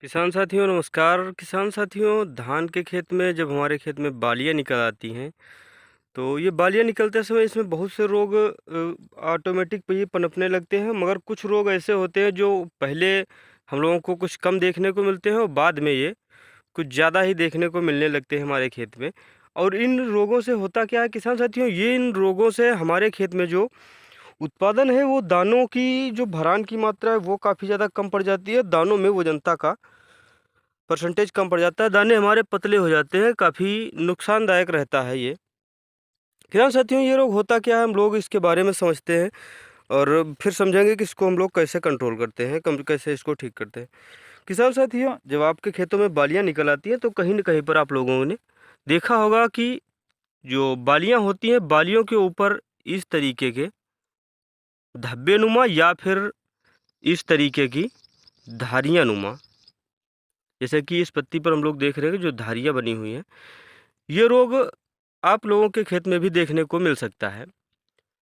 किसान साथियों नमस्कार। किसान साथियों, धान के खेत में जब हमारे खेत में बालियाँ निकल आती हैं, तो ये बालियाँ निकलते समय इसमें बहुत से रोग ऑटोमेटिक पे ही पनपने लगते हैं। मगर कुछ रोग ऐसे होते हैं जो पहले हम लोगों को कुछ कम देखने को मिलते हैं और बाद में ये कुछ ज़्यादा ही देखने को मिलने लगते हैं हमारे खेत में। और इन रोगों से होता क्या है किसान साथियों, ये इन रोगों से हमारे खेत में जो उत्पादन है वो दानों की जो भरान की मात्रा है वो काफ़ी ज़्यादा कम पड़ जाती है। दानों में वजनता का परसेंटेज कम पड़ जाता है, दाने हमारे पतले हो जाते हैं, काफ़ी नुकसानदायक रहता है ये। किसान साथियों, ये रोग होता क्या है हम लोग इसके बारे में समझते हैं और फिर समझेंगे कि इसको हम लोग कैसे कंट्रोल करते हैं, कम कैसे इसको ठीक करते हैं। किसान साथियों, जब आपके खेतों में बालियाँ निकल आती हैं तो कहीं न कहीं पर आप लोगों ने देखा होगा कि जो बालियाँ होती हैं, बालियों के ऊपर इस तरीके के धब्बे-नुमा या फिर इस तरीके की धारियाँ-नुमा, जैसे कि इस पत्ती पर हम लोग देख रहे हैं कि जो धारियाँ बनी हुई हैं, ये रोग आप लोगों के खेत में भी देखने को मिल सकता है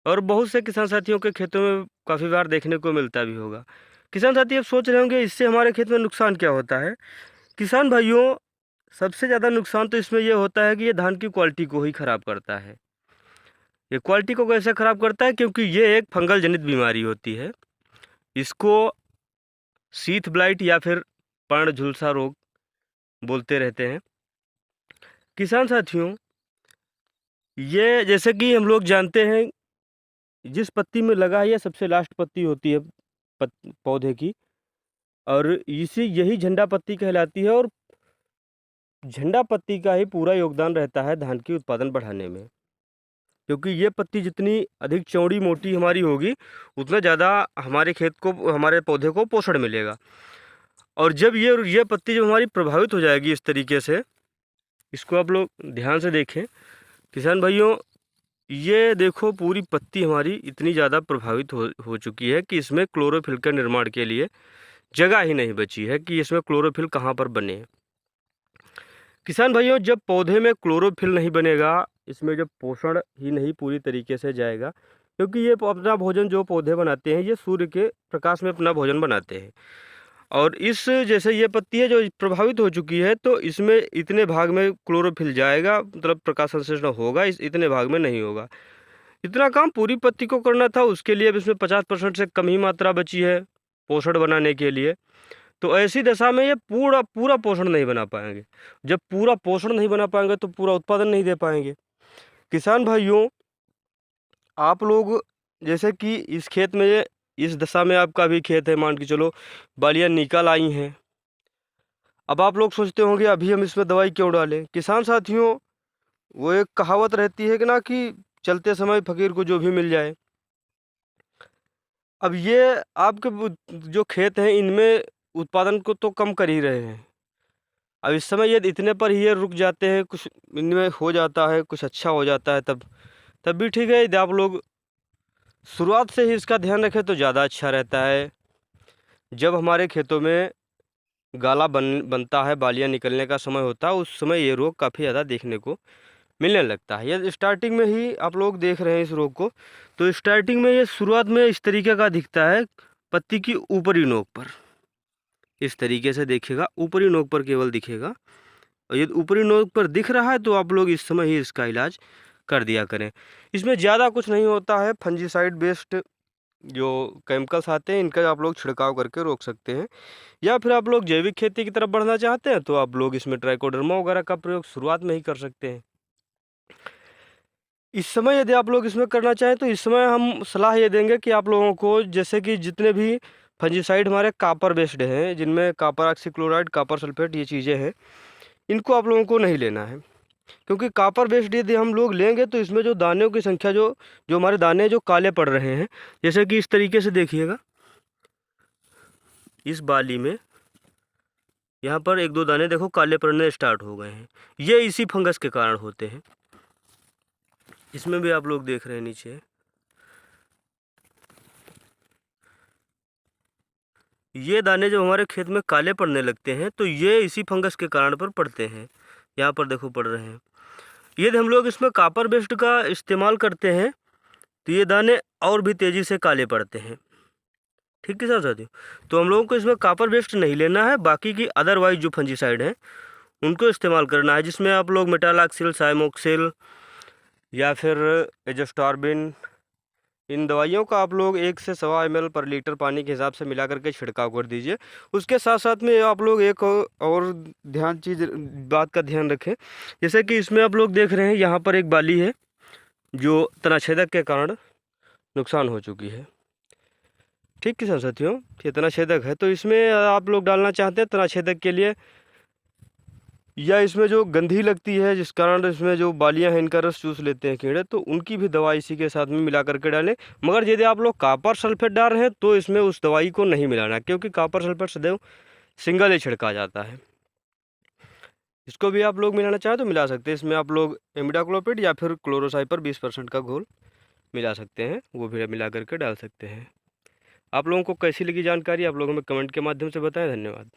और बहुत से किसान साथियों के खेतों में काफ़ी बार देखने को मिलता भी होगा। किसान साथी अब सोच रहे होंगे इससे हमारे खेत में नुकसान क्या होता है? किसान भाइयों, सबसे ज़्यादा नुकसान तो इसमें ये होता है कि ये धान की क्वालिटी को ही ख़राब करता है। ये क्वालिटी को कैसे ख़राब करता है? क्योंकि ये एक फंगल जनित बीमारी होती है। इसको शीथ ब्लाइट या फिर पर्ण झुलसा रोग बोलते रहते हैं। किसान साथियों, ये जैसे कि हम लोग जानते हैं, जिस पत्ती में लगा है ये सबसे लास्ट पत्ती होती है पौधे की और इसी यही झंडा पत्ती कहलाती है और झंडा पत्ती का ही पूरा योगदान रहता है धान की उत्पादन बढ़ाने में। क्योंकि ये पत्ती जितनी अधिक चौड़ी मोटी हमारी होगी, उतना ज़्यादा हमारे खेत को, हमारे पौधे को पोषण मिलेगा। और जब ये पत्ती जब हमारी प्रभावित हो जाएगी इस तरीके से, इसको आप लोग ध्यान से देखें किसान भाइयों, ये देखो पूरी पत्ती हमारी इतनी ज़्यादा प्रभावित हो चुकी है कि इसमें क्लोरोफिल के निर्माण के लिए जगह ही नहीं बची है कि इसमें क्लोरोफिल कहाँ पर बने। किसान भाइयों, जब पौधे में क्लोरोफिल नहीं बनेगा, इसमें जब पोषण ही नहीं पूरी तरीके से जाएगा, क्योंकि ये अपना भोजन जो पौधे बनाते हैं ये सूर्य के प्रकाश में अपना भोजन बनाते हैं और इस जैसे ये पत्ती है जो प्रभावित हो चुकी है तो इसमें इतने भाग में क्लोरोफिल जाएगा, मतलब प्रकाश संश्लेषण होगा, इस इतने भाग में नहीं होगा। इतना काम पूरी पत्ती को करना था, उसके लिए अब इसमें 50% से कम ही मात्रा बची है पोषण बनाने के लिए। तो ऐसी दशा में ये पूरा पूरा पोषण नहीं बना पाएंगे। जब पूरा पोषण नहीं बना पाएंगे तो पूरा उत्पादन नहीं दे पाएंगे। किसान भाइयों, आप लोग जैसे कि इस खेत में इस दशा में आपका भी खेत है, मान के चलो बालियाँ निकल आई हैं। अब आप लोग सोचते होंगे अभी हम इसमें दवाई क्यों डालें? किसान साथियों, वो एक कहावत रहती है कि ना कि चलते समय फ़कीर को जो भी मिल जाए। अब ये आपके जो खेत हैं इनमें उत्पादन को तो कम कर ही रहे हैं। अब इस समय ये इतने पर ही ये रुक जाते हैं, कुछ इनमें हो जाता है, कुछ अच्छा हो जाता है तब भी ठीक है। यदि आप लोग शुरुआत से ही इसका ध्यान रखें तो ज़्यादा अच्छा रहता है। जब हमारे खेतों में गाला बनता है, बालियाँ निकलने का समय होता है, उस समय ये रोग काफ़ी ज़्यादा देखने को मिलने लगता है। ये स्टार्टिंग में ही आप लोग देख रहे हैं इस रोग को, तो स्टार्टिंग में ये शुरुआत में इस तरीके का दिखता है पत्ती की ऊपरी नोक पर। इस तरीके से देखिएगा, ऊपरी नोक पर केवल दिखेगा और यदि ऊपरी नोक पर दिख रहा है तो आप लोग इस समय ही इसका इलाज कर दिया करें। इसमें ज़्यादा कुछ नहीं होता है, फंजीसाइड बेस्ड जो केमिकल्स आते हैं इनका आप लोग छिड़काव करके रोक सकते हैं। या फिर आप लोग जैविक खेती की तरफ बढ़ना चाहते हैं तो आप लोग इसमें ट्राइकोडर्मा वगैरह का प्रयोग शुरुआत में ही कर सकते हैं। इस समय यदि आप लोग इसमें करना चाहें तो इस समय हम सलाह ये देंगे कि आप लोगों को, जैसे कि जितने भी फंजीसाइड हमारे कॉपर बेस्ड हैं, जिनमें कॉपर ऑक्सीक्लोराइड, कॉपर सल्फेट ये चीज़ें हैं, इनको आप लोगों को नहीं लेना है। क्योंकि कॉपर बेस्ड यदि हम लोग लेंगे तो इसमें जो दानों की संख्या जो जो हमारे दाने जो काले पड़ रहे हैं, जैसे कि इस तरीके से देखिएगा, इस बाली में यहाँ पर 1-2 दाने देखो काले पड़ने स्टार्ट हो गए हैं। ये इसी फंगस के कारण होते हैं। इसमें भी आप लोग देख रहे हैं नीचे, ये दाने जब हमारे खेत में काले पड़ने लगते हैं तो ये इसी फंगस के कारण पर पड़ते हैं। यहाँ पर देखो पड़ रहे हैं। यदि हम लोग इसमें कॉपर बेस्ड का इस्तेमाल करते हैं तो ये दाने और भी तेज़ी से काले पड़ते हैं। ठीक है सर साथियों। तो हम लोगों को इसमें कॉपर बेस्ड नहीं लेना है, बाकी की अदरवाइज जो फंजीसाइड हैं उनको इस्तेमाल करना है, जिसमें आप लोग मेटालॉक्सिल, साइमोक्सिल या फिर एजस्टॉर्बिन, इन दवाइयों का आप लोग 1 से सवा ml पर लीटर पानी के हिसाब से मिला करके छिड़काव कर दीजिए। उसके साथ साथ में आप लोग एक और बात का ध्यान रखें, जैसे कि इसमें आप लोग देख रहे हैं यहाँ पर एक बाली है जो तनाछेदक के कारण नुकसान हो चुकी है। ठीक किसान साथियों, ये तनाछेदक है, तो इसमें आप लोग डालना चाहते हैं तनाछेदक के लिए, या इसमें जो गंधी लगती है जिस कारण इसमें जो बालियां हैं इनका रस चूस लेते हैं कीड़े, तो उनकी भी दवाई इसी के साथ में मिला करके डालें। मगर यदि आप लोग कॉपर सल्फेट डाल रहे हैं तो इसमें उस दवाई को नहीं मिलाना, क्योंकि कॉपर सल्फेट सदैव सिंगल ही छिड़का जाता है। इसको भी आप लोग मिलाना चाहें तो मिला सकते हैं। इसमें आप लोग इमिडाक्लोपिड या फिर क्लोरोसाइपर 20% का घोल मिला सकते हैं, वो भी मिला करके डाल सकते हैं। आप लोगों को कैसी लगी जानकारी आप लोग हमें कमेंट के माध्यम से बताएं। धन्यवाद।